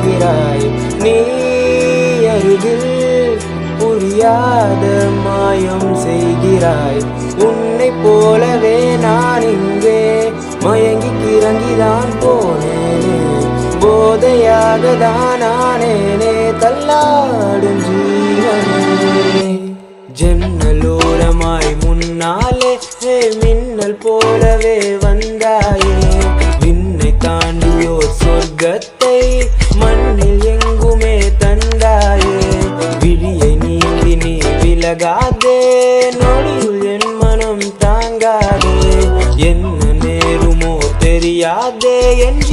அழைக்கிறாய் நீ அருகில் புரியாத மாயம் செய்கிறாய் உன்னை போலவே நான் இங்கே மயங்கி கிறங்கிதான் போனேனே போதையாக தான் ஆனேனே தள்ளாடும் ஜீவனே ஜன்னலோரமாய் முன்னாலே மின்னல் போலவே வந்தாயே விண்ணை தாண்டியோர் சொர்க்கத்தை மண்ணில் எங்குமே தந்தாயே விழியை நீங்கி நீ விலகாதே நொடியுள் என் மனம் தாங்காதே என்ன நேருமோ தெரியாதே என்